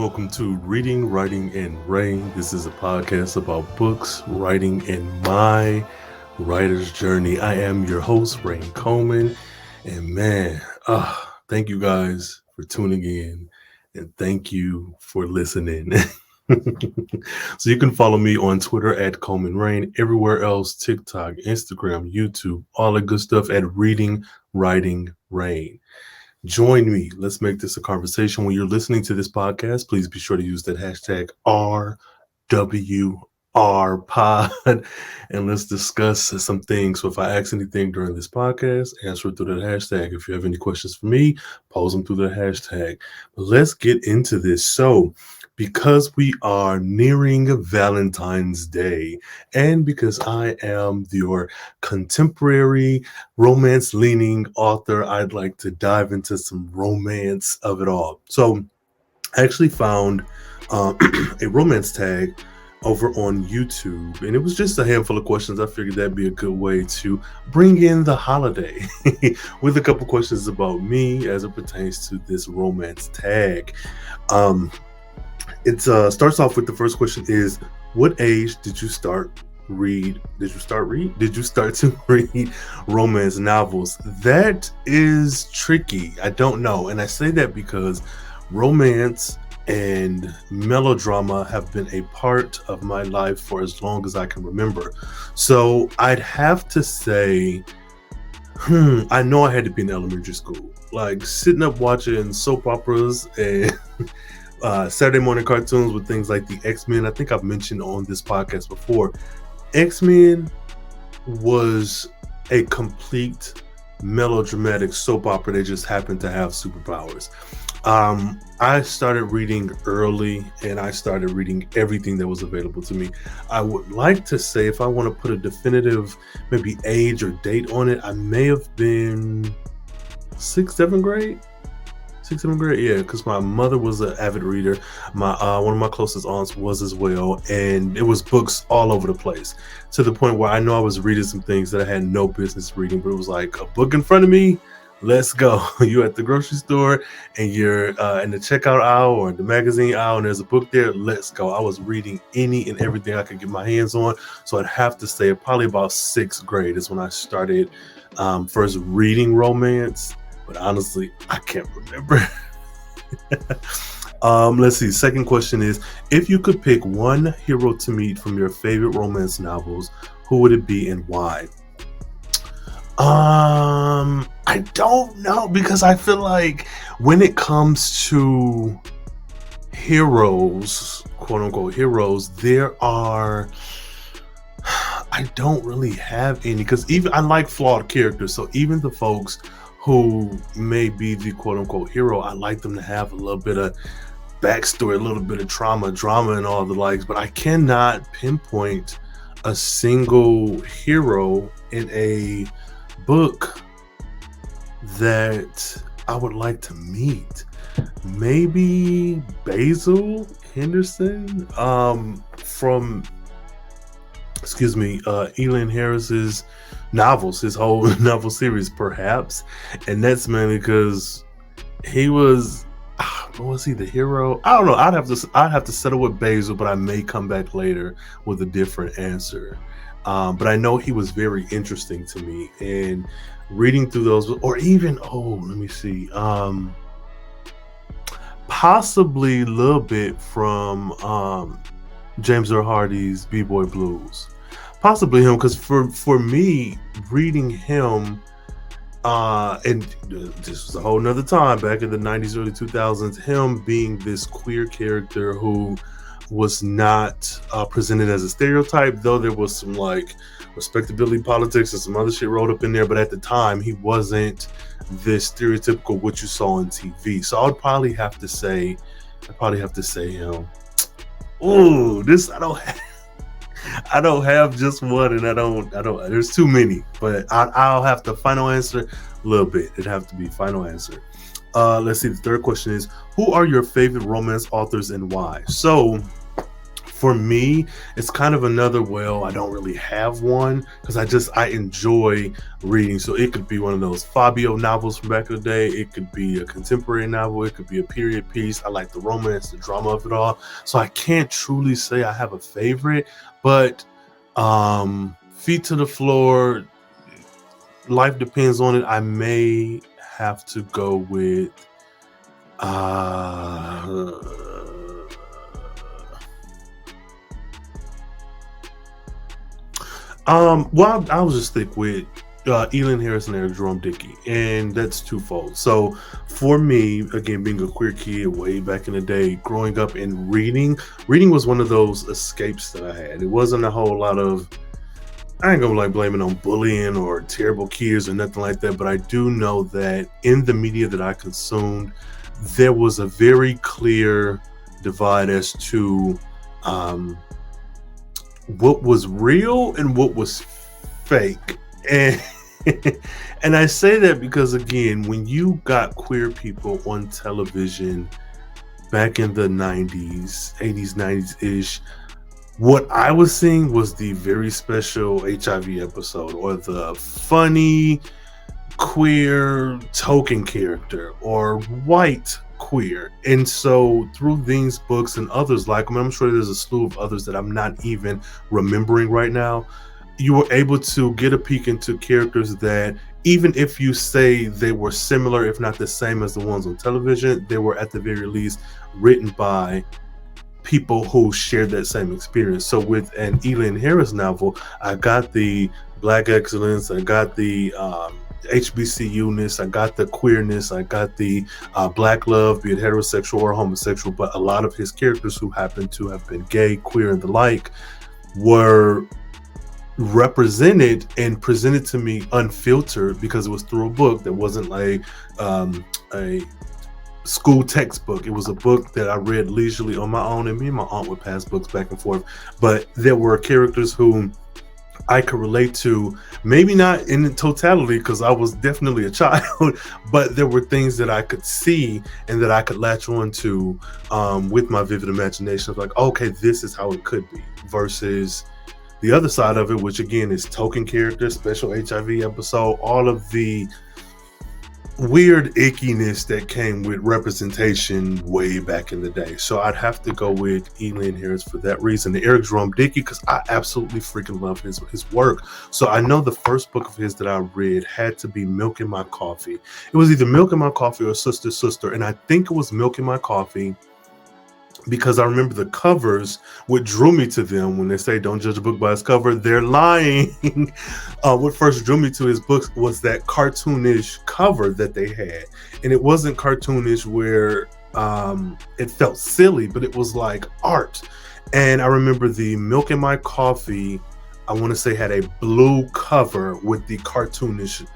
Welcome to Reading, Writing, and Rhayne. This is a podcast about books, writing, and my writer's journey. I am your host, Rhayne Coleman. And man, thank you guys for tuning in and thank you for listening. So you can follow me on Twitter at Coleman Rhayne, everywhere else, TikTok, Instagram, YouTube, all the good stuff at Reading, Writing, Rhayne. Join me. Let's make this a conversation. When you're listening to this podcast, please be sure to use that hashtag RWRPod and let's discuss some things. So if I ask anything during this podcast, answer it through that hashtag. If you have any questions for me, pose them through the hashtag. But let's get into this. So because we are nearing Valentine's Day, and because I am your contemporary romance-leaning author, I'd like to dive into some romance of it all. So I actually found a romance tag over on YouTube, and it was just a handful of questions. I figured that'd be a good way to bring in the holiday with a couple questions about me as it pertains to this romance tag. It starts off with the first question is, what age did you start to read romance novels? That is tricky. I don't know. And I say that because romance and melodrama have been a part of my life for as long as I can remember. So I'd have to say, I know I had to be in elementary school, like sitting up watching soap operas and Saturday morning cartoons with things like the X-Men. I think I've mentioned on this podcast before, X-Men was a complete melodramatic soap opera. They just happened to have superpowers. I started reading early, and I started reading everything that was available to me. I would like to say, if I want to put a definitive maybe age or date on it, I may have been 6th, 7th grade. 6th, 7th grade, yeah, because my mother was an avid reader. My one of my closest aunts was as well, and it was books all over the place, to the point where I know I was reading some things that I had no business reading, but it was like a book in front of me. Let's go. You're at the grocery store and you're in the checkout aisle or the magazine aisle, and there's a book there. Let's go. I was reading any and everything I could get my hands on. So I'd have to say probably about 6th grade is when I started first reading romance. But honestly, I can't remember. Let's see. Second question is, if you could pick one hero to meet from your favorite romance novels, who would it be and why? I don't know, because I feel like when it comes to heroes, quote unquote heroes, I don't really have any, because even I like flawed characters. So even the folks who may be the quote unquote hero, I like them to have a little bit of backstory, a little bit of drama and all the likes, but I cannot pinpoint a single hero in a book that I would like to meet. Maybe Basil Henderson from E.Lynn Harris's novels, his whole novel series, perhaps. And that's mainly because he was he the hero? I don't know. I'd have to settle with Basil, but I may come back later with a different answer. But I know he was very interesting to me, and reading through those, or even let me see, possibly a little bit from James Earl Hardy's B-Boy Blues. Possibly him, because for me, reading him, and this was a whole nother time, back in the 90s, early 2000s, him being this queer character who was not presented as a stereotype, though there was some like respectability politics and some other shit rolled up in there, but at the time he wasn't this stereotypical what you saw on TV. So I'd probably have to say him. Oh, this I don't have just one, and I don't there's too many, but I'll have to final answer a little bit. It'd have to be final answer. Let's see, the third question is, who are your favorite romance authors and why? So For me, it's kind of another, well, I don't really have one because I enjoy reading. So it could be one of those Fabio novels from back in the day. It could be a contemporary novel. It could be a period piece. I like the romance, the drama of it all. So I can't truly say I have a favorite, but feet to the floor, life depends on it. I may have to go with well, I'll just stick with E.Lynn Harris and Jerome Dickey, and that's twofold. So for me, again, being a queer kid way back in the day, growing up and reading was one of those escapes that I had. It wasn't a whole lot of, I ain't gonna like blame it on bullying or terrible kids or nothing like that, but I do know that in the media that I consumed, there was a very clear divide as to what was real and what was fake. And and I say that because, again, when you got queer people on television back in the 90s, 80s, 90s-ish, what I was seeing was the very special HIV episode, or the funny queer token character, or white queer. And so through these books and others like them, I'm sure there's a slew of others that I'm not even remembering right now, you were able to get a peek into characters that, even if you say they were similar, if not the same as the ones on television, they were at the very least written by people who shared that same experience. So with an E.Lynn Harris novel, I got the Black excellence, I got the HBCU-ness, I got the queerness, I got the Black love, be it heterosexual or homosexual, but a lot of his characters who happen to have been gay, queer, and the like were represented and presented to me unfiltered, because it was through a book that wasn't like a school textbook. It was a book that I read leisurely on my own, and me and my aunt would pass books back and forth. But there were characters whom I could relate to, maybe not in the totality because I was definitely a child, but there were things that I could see and that I could latch on to with my vivid imagination of like, okay, this is how it could be, versus the other side of it, which again is token character, special HIV episode, all of the weird ickiness that came with representation way back in the day. So I'd have to go with E.Lynn Harris for that reason. The Eric Jerome Dickey, because I absolutely freaking love his work. So I know the first book of his that I read had to be Milk in My Coffee. It was either Milk in My Coffee or Sister Sister, and I think it was Milk in My Coffee, because I remember the covers, what drew me to them. When they say don't judge a book by its cover, they're lying. What first drew me to his books was that cartoonish cover that they had. And it wasn't cartoonish where it felt silly, but it was like art. And I remember the Milk in My Coffee, I want to say, had a blue cover with the cartoonish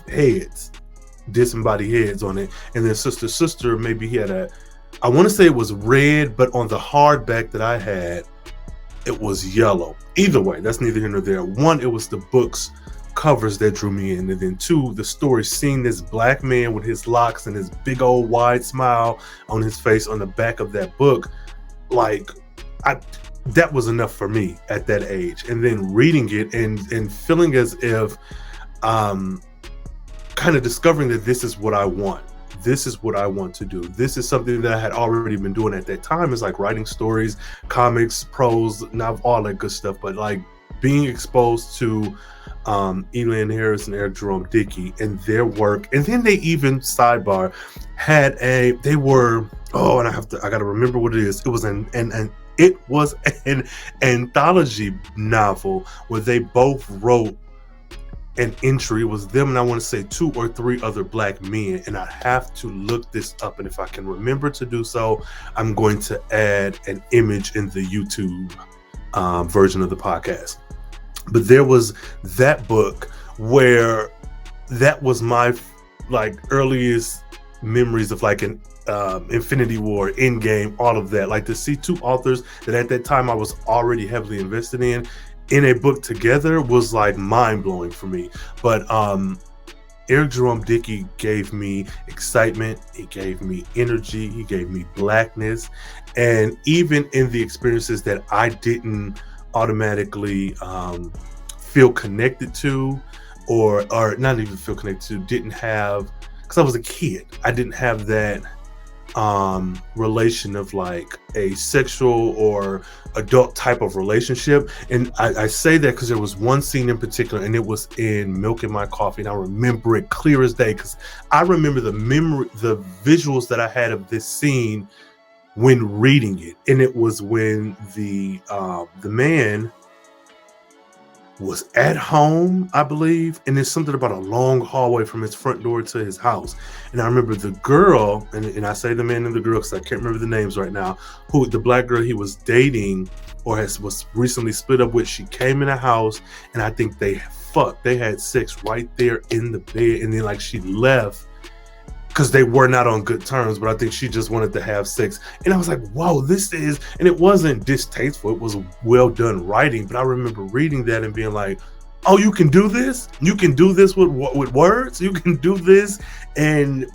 heads, disembodied heads on it. And then Sister Sister, maybe he had I want to say it was red, but on the hardback that I had, it was yellow. Either way, that's neither here nor there. One, it was the book's covers that drew me in. And then two, the story, seeing this black man with his locks and his big old wide smile on his face on the back of that book, like, that was enough for me at that age. And then reading it and feeling as if kind of discovering that this is what I want. This is what I want to do. This is something that I had already been doing at that time, is like writing stories, comics, prose, not all that good stuff, but like being exposed to E.Lynn Harris and Eric Jerome Dickey and their work. And then they even, sidebar, had I gotta remember what it is. It was an anthology novel where they both wrote an entry. It was them and I want to say 2 or 3 other black men, and I have to look this up, and if I can remember to do so, I'm going to add an image in the YouTube version of the podcast. But there was that book where that was my like earliest memories of like an Infinity War, Endgame, all of that. Like to see 2 authors that at that time I was already heavily invested in a book together was like mind-blowing for me. But Eric Jerome Dickey gave me excitement, he gave me energy, he gave me blackness, and even in the experiences that I didn't automatically feel connected to, or not even feel connected to, didn't have, because I was a kid, I didn't have that relation of like a sexual or adult type of relationship. And I say that because there was one scene in particular, and it was in Milk in My Coffee, and I remember it clear as day because I remember the visuals that I had of this scene when reading it. And it was when the man was at home, I believe, and there's something about a long hallway from his front door to his house. And I remember the girl, and I say the man and the girl because I can't remember the names right now, who the black girl he was dating or was recently split up with, she came in the house, and I think they had sex right there in the bed, and then like she left because they were not on good terms, but I think she just wanted to have sex. And I was like, whoa, and it wasn't distasteful, it was well done writing, but I remember reading that and being like, oh, you can do this? You can do this with words? You can do this and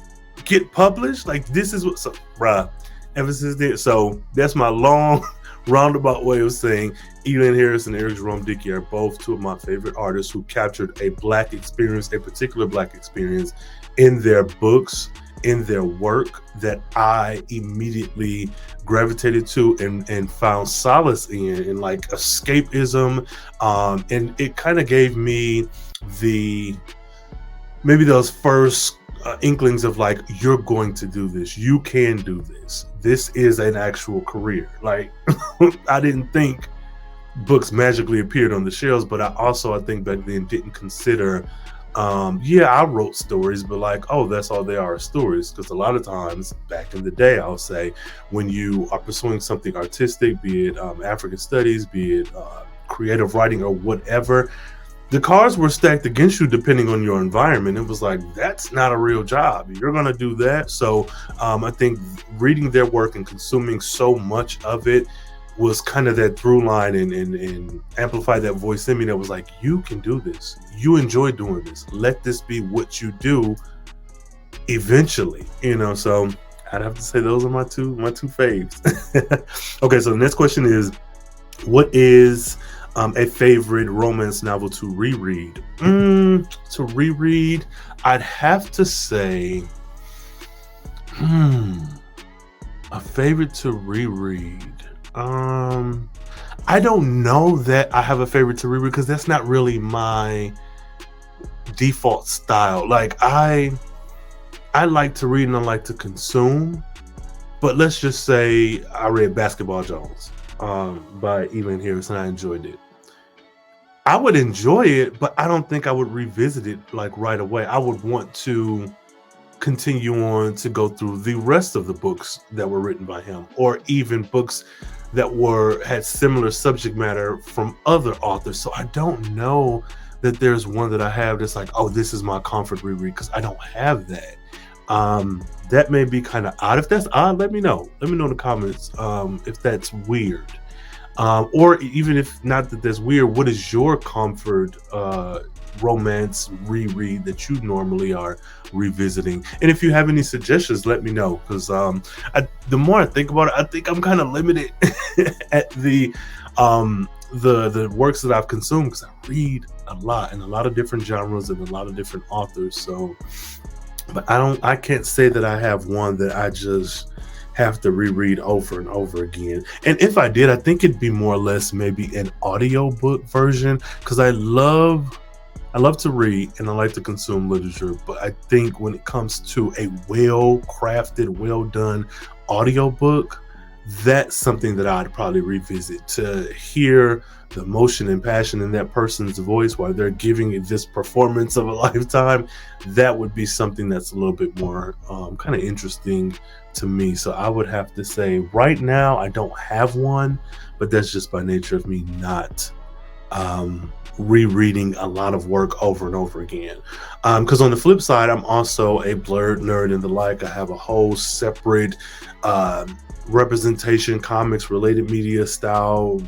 get published? Like, this is what, so, bruh, ever since then, so that's my long roundabout way of saying E.Lynn Harris and Eric Jerome Dickey are both two of my favorite artists who captured a black experience, a particular black experience in their books, in their work, that I immediately gravitated to and found solace in like escapism. And it kind of gave me maybe those first inklings of like, you're going to do this, you can do this, this is an actual career. Like, I didn't think books magically appeared on the shelves, but I think back then didn't consider I wrote stories, but like, oh, that's all they are, stories. Because a lot of times back in the day, I'll say, when you are pursuing something artistic, be it African studies, be it creative writing or whatever, the cards were stacked against you depending on your environment. It was like, that's not a real job, you're gonna do that. So I think reading their work and consuming so much of it was kind of that through line and amplify that voice in me that was like, you can do this, you enjoy doing this, let this be what you do eventually, so I'd have to say those are my two faves. Okay, so the next question is, what is a favorite romance novel to reread? I'd have to say a favorite to reread. I don't know that I have a favorite to reread because that's not really my default style. Like, I like to read and I like to consume, but let's just say I read Basketball Jones by E.Lynn Harris, and I enjoyed it. I would enjoy it, but I don't think I would revisit it like right away. I would want to continue on to go through the rest of the books that were written by him, or even books that had similar subject matter from other authors. So I don't know that there's one that I have that's like, oh, this is my comfort reread, because I don't have that. That may be kind of odd. If that's odd, let me know in the comments if that's weird, or even if not that that's weird, what is your comfort romance reread that you normally are revisiting? And if you have any suggestions, let me know, because the more I think about it, I think I'm kind of limited at the works that I've consumed, because I read a lot in a lot of different genres and a lot of different authors. So, but I can't say that I have one that I just have to reread over and over again. And if I did, I think it'd be more or less maybe an audiobook version, because I love to read and I like to consume literature, but I think when it comes to a well-crafted, well-done audiobook, that's something that I'd probably revisit, to hear the emotion and passion in that person's voice while they're giving it this performance of a lifetime. That would be something that's a little bit more kind of interesting to me. So I would have to say right now I don't have one, but that's just by nature of me not rereading a lot of work over and over again, because on the flip side, I'm also a blurred nerd and the like. I have a whole separate representation, comics related media style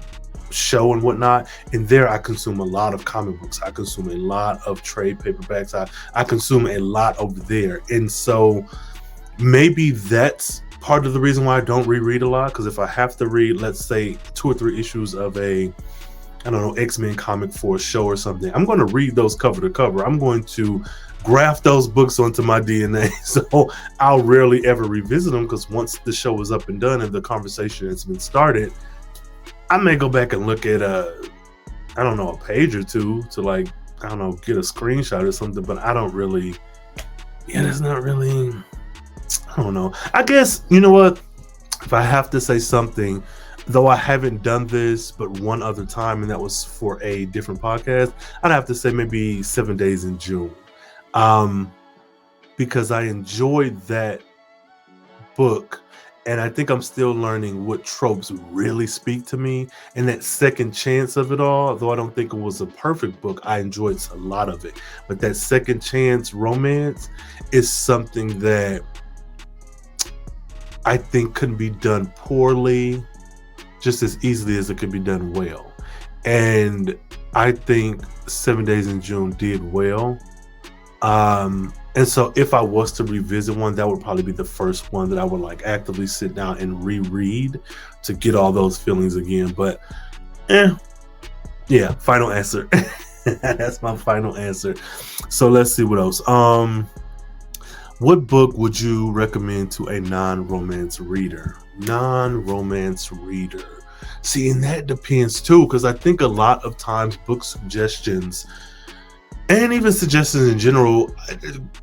show and whatnot. And there I consume a lot of comic books. I consume a lot of trade paperbacks. I consume a lot over there. And so maybe that's part of the reason why I don't reread a lot. Because if I have to read, let's say 2 or 3 issues of a, I don't know, X-Men comic for a show or something, I'm going to read those cover to cover. I'm going to graft those books onto my DNA. So I'll rarely ever revisit them, because once the show is up and done and the conversation has been started, I may go back and look at a page or two to, like, I don't know, get a screenshot or something, but I don't really, there's not really, I don't know. I guess, you know what, if I have to say something, though I haven't done this but one other time, and that was for a different podcast, I'd have to say maybe 7 Days in June. Because I enjoyed that book, and I think I'm still learning what tropes really speak to me. And that second chance of it all, though I don't think it was a perfect book, I enjoyed a lot of it. But that second chance romance is something that I think couldn't be done poorly just as easily as it could be done well. And I think 7 Days in June did well. And so if I was to revisit one, that would probably be the first one that I would, like, actively sit down and reread to get all those feelings again. But final answer. That's my final answer. So let's see what else. What book would you recommend to a non-romance reader? Non-romance reader. See, and that depends too, because I think a lot of times book suggestions, and even suggestions in general,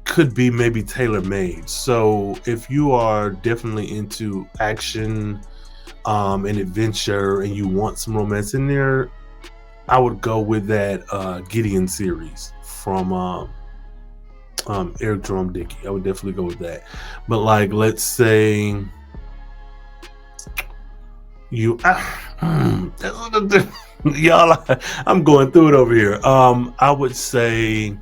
could be maybe tailor-made. So if you are definitely into action and adventure, and you want some romance in there, I would go with that Gideon series from Eric Jerome Dickey. I would definitely go with that. But, like, let's say you y'all, I'm going through it over here. I would say,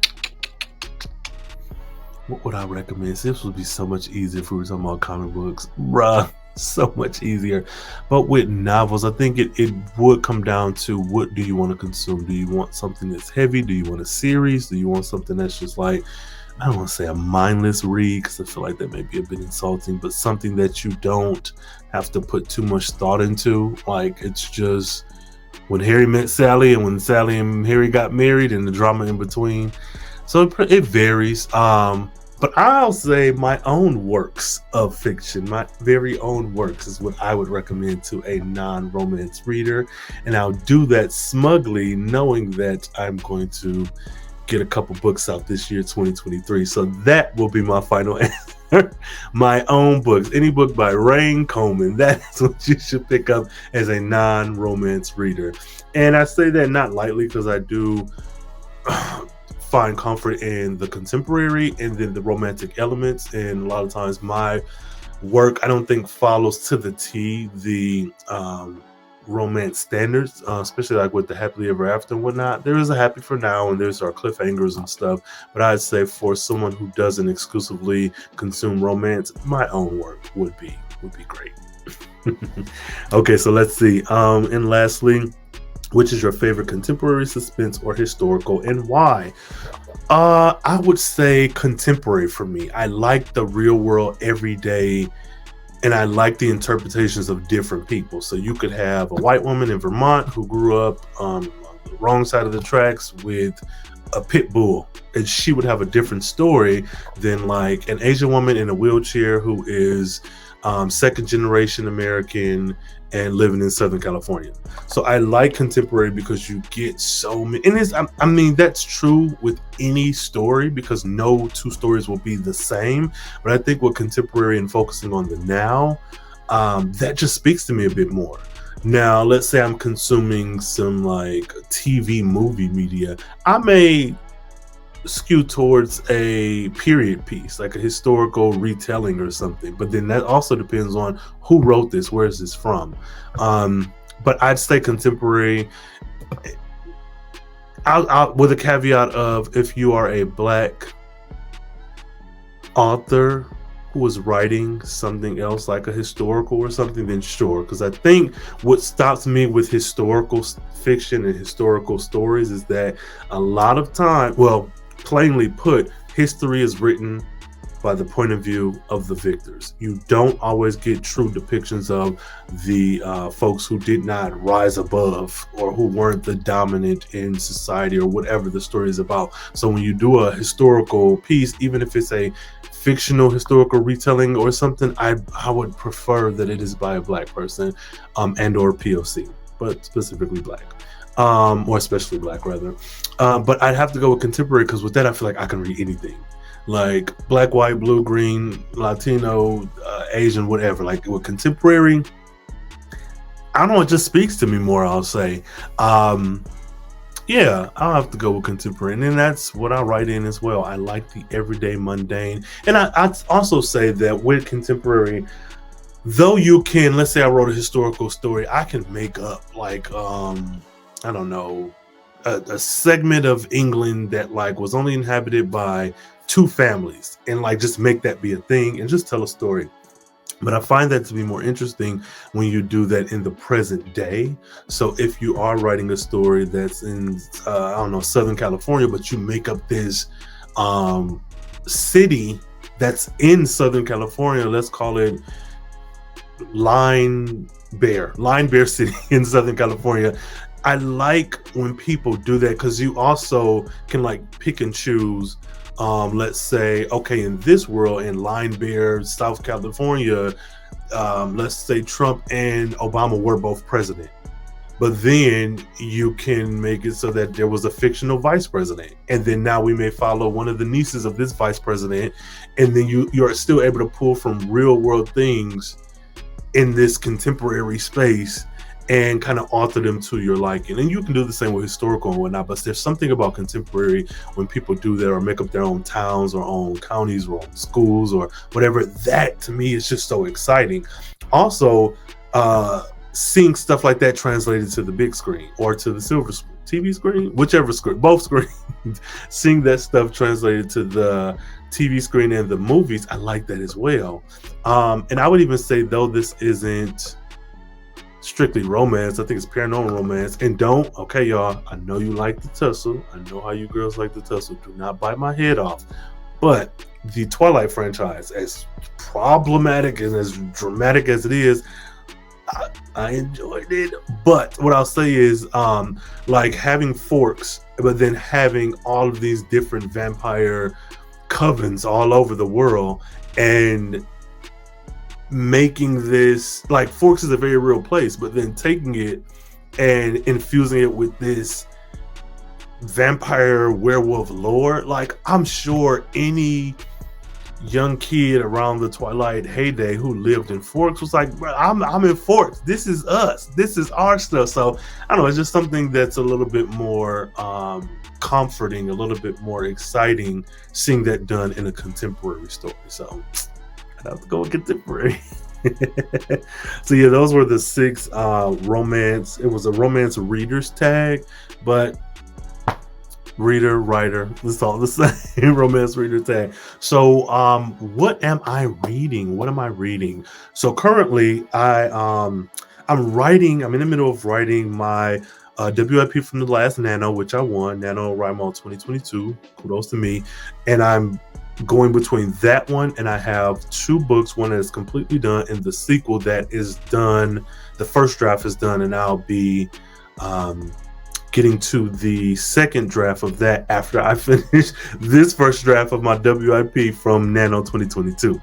what would I recommend? This would be so much easier if we were talking about comic books, bruh. So much easier. But with novels, I think it would come down to, what do you want to consume? Do you want something that's heavy? Do you want a series? Do you want something that's just, like, I don't want to say a mindless read, because I feel like that may be a bit insulting, but something that you don't have to put too much thought into. Like, it's just when Harry met Sally, and when Sally and Harry got married, and the drama in between. So it varies. But I'll say my own works of fiction, my very own works, is what I would recommend to a non-romance reader. And I'll do that smugly, knowing that I'm going to get a couple books out this year, 2023. So that will be my final answer. My own books. Any book by Rhayne Coleman, that's what you should pick up as a non-romance reader. And I say that not lightly, because I do find comfort in the contemporary and then the romantic elements. And a lot of times my work, I don't think, follows to the T the romance standards, especially like with the happily ever after and whatnot. There is a happy for now, and there's our cliffhangers and stuff. But I'd say for someone who doesn't exclusively consume romance, my own work would be great. Okay, so let's see. And lastly, which is your favorite contemporary, suspense, or historical, and why? I would say contemporary for me. I like the real world, everyday, and I like the interpretations of different people. So you could have a white woman in Vermont who grew up on the wrong side of the tracks with a pit bull, and she would have a different story than, like, an Asian woman in a wheelchair who is second generation American and living in Southern California. So I like contemporary because you get so many, and I mean, that's true with any story, because no two stories will be the same. But I think with contemporary and focusing on the now, that just speaks to me a bit more. Now, let's say I'm consuming some, like, TV movie media, I may skew towards a period piece, like a historical retelling or something. But then that also depends on who wrote this, where is this from. But I'd say contemporary, I'll with a caveat of, if you are a Black author who was writing something else like a historical or something, then sure. Because I think what stops me with historical fiction and historical stories is that a lot of time, well, plainly put, history is written by the point of view of the victors. You don't always get true depictions of the folks who did not rise above or who weren't the dominant in society or whatever the story is about. So when you do a historical piece, even if it's a fictional historical retelling or something, I would prefer that it is by a Black person and or POC, but specifically Black. Or especially Black rather. But I'd have to go with contemporary because with that I feel like I can read anything. Like Black, white, blue, green, Latino, Asian, whatever. Like with contemporary, I don't know, it just speaks to me more, I'll say. Yeah, I'll have to go with contemporary. And then that's what I write in as well. I like the everyday mundane. And I'd also say that with contemporary, though you can, let's say I wrote a historical story, I can make up like, I don't know, a segment of England that like was only inhabited by 2 families and like just make that be a thing and just tell a story. But I find that to be more interesting when you do that in the present day. So if you are writing a story that's in, I don't know, Southern California, but you make up this city that's in Southern California, let's call it Line Bear City in Southern California. I like when people do that because you also can like pick and choose. Let's say, okay, in this world, in Line Bear, South California, let's say Trump and Obama were both president. But then you can make it so that there was a fictional vice president. And then now we may follow one of the nieces of this vice president. And then you're still able to pull from real world things in this contemporary space and kind of alter them to your liking. And you can do the same with historical and whatnot, but there's something about contemporary when people do that or make up their own towns or own counties or own schools or whatever. That to me is just so exciting. Also, seeing stuff like that translated to the big screen or to the silver TV screen, whichever screen, both screens, seeing that stuff translated to the TV screen and the movies, I like that as well. And I would even say, though this isn't strictly romance, I think it's paranormal romance. And okay, y'all, I know you like the tussle. I know how you girls like the tussle. Do not bite my head off. But the Twilight franchise, as problematic and as dramatic as it is, I enjoyed it. But what I'll say is, like having Forks, but then having all of these different vampire covens all over the world and making this, like Forks is a very real place, but then taking it and infusing it with this vampire werewolf lore. Like I'm sure any young kid around the Twilight heyday who lived in Forks was like, I'm in Forks. This is us. This is our stuff. So I don't know, it's just something that's a little bit more comforting, a little bit more exciting seeing that done in a contemporary story. So I'd have to go with contemporary. So yeah, those were the 6 romance. It was a romance readers tag, but reader, writer, it's all the same. Romance reader tag. So what am I reading? So currently I'm in the middle of writing my WIP from the last Nano, which I won, NaNoWriMo 2022. Kudos to me. And I'm going between that one and I have 2 books, one that is completely done and the sequel that is done. The first draft is done and I'll be getting to the second draft of that after I finish this first draft of my WIP from Nano 2022.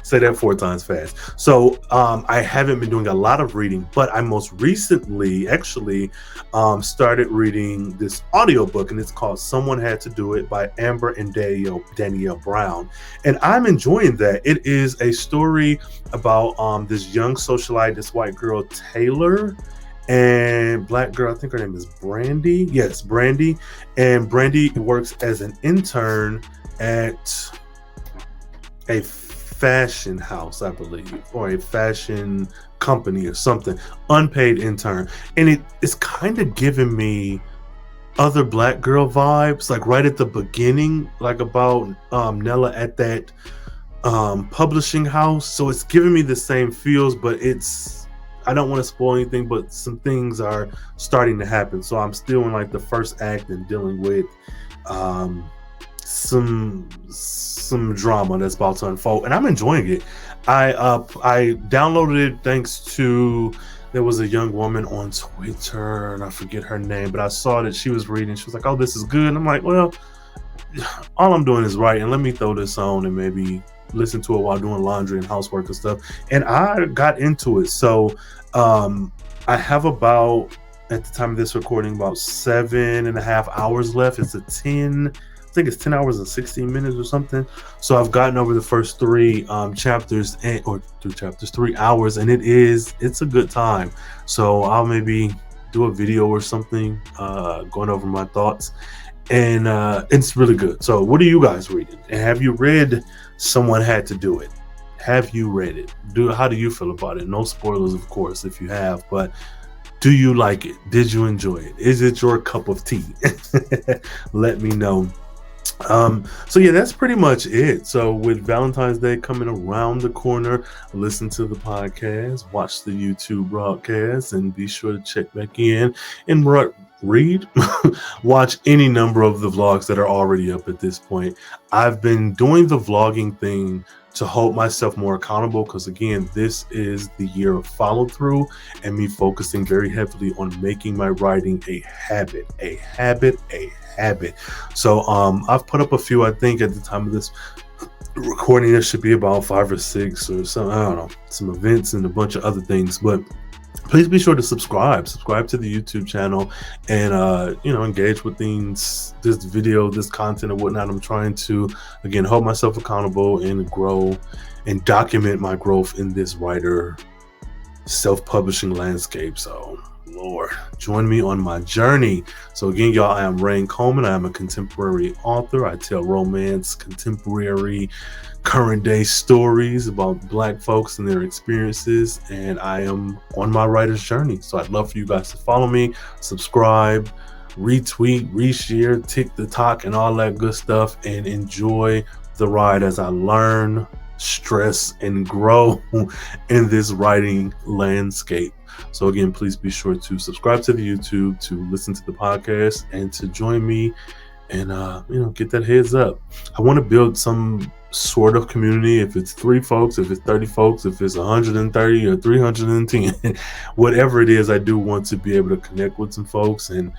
Say that 4 times fast. So I haven't been doing a lot of reading, but I most recently actually started reading this audiobook, and it's called Someone Had to Do It by Amber and Danielle Brown. And I'm enjoying that. It is a story about this young socialite, this white girl, Taylor, and black girl, I think her name is Brandy. Yes, Brandy. And Brandy works as an intern at a fashion house, I believe, or a fashion company or something, unpaid intern. And it's kind of giving me other black girl vibes, like right at the beginning, like about Nella at that publishing house, so it's giving me the same feels, but I don't want to spoil anything, but some things are starting to happen. So I'm still in like the first act and dealing with um, some drama that's about to unfold, and I'm enjoying it. I downloaded it thanks to, there was a young woman on Twitter, and I forget her name, but I saw that she was reading. She was like, "Oh, this is good." And I'm like, "Well, all I'm doing is writing. Let me throw this on and maybe listen to it while doing laundry and housework and stuff." And I got into it. So I have about, at the time of this recording, about 7.5 hours left. I think it's 10 hours and 16 minutes or something. So I've gotten over the first three chapters, or 3 hours, and it's a good time. So I'll maybe do a video or something going over my thoughts, and it's really good. So what are you guys reading? And have you read Someone Had to Do It? Have you read it? How do you feel about it? No spoilers, of course, if you have, but do you like it? Did you enjoy it? Is it your cup of tea? Let me know. So yeah, that's pretty much it. So with Valentine's Day coming around the corner, listen to the podcast, watch the YouTube broadcast, and be sure to check back in and read watch any number of the vlogs that are already up at this point. I've been doing the vlogging thing to hold myself more accountable, because again, this is the year of follow through and me focusing very heavily on making my writing a habit. So I've put up a few. I think at the time of this recording, there should be about 5 or 6 or some, I don't know, some events and a bunch of other things. But please be sure to subscribe to the YouTube channel, and engage with this video, this content and whatnot. I'm trying to, again, hold myself accountable and grow and document my growth in this writer self-publishing landscape. So Lord, join me on my journey. So again, y'all, I am Rhayne Coleman. I am a contemporary author. I tell romance, contemporary, current day stories about Black folks and their experiences, and I am on my writer's journey. So I'd love for you guys to follow me, subscribe, retweet, reshare, TikTok, and all that good stuff, and enjoy the ride as I learn, stress, and grow in this writing landscape. So again, please be sure to subscribe to the YouTube, to listen to the podcast, and to join me and get that heads up. I want to build some sort of community. If it's 3 folks, if it's 30 folks, if it's 130 or 310, whatever it is, I do want to be able to connect with some folks and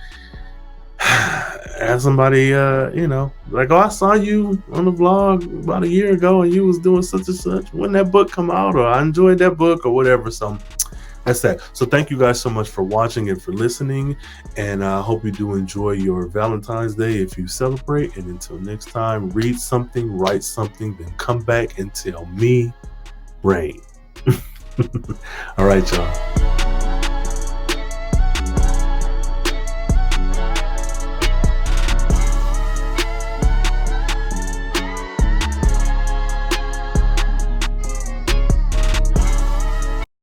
have somebody like, "Oh, I saw you on the vlog about a year ago and you was doing such and such. When that book come out?" Or, "I enjoyed that book," or whatever. So that's that. So thank you guys so much for watching and for listening, and I hope you do enjoy your Valentine's Day if you celebrate. And until next time, read something, write something, then come back and tell me, Rhayne. All right, y'all.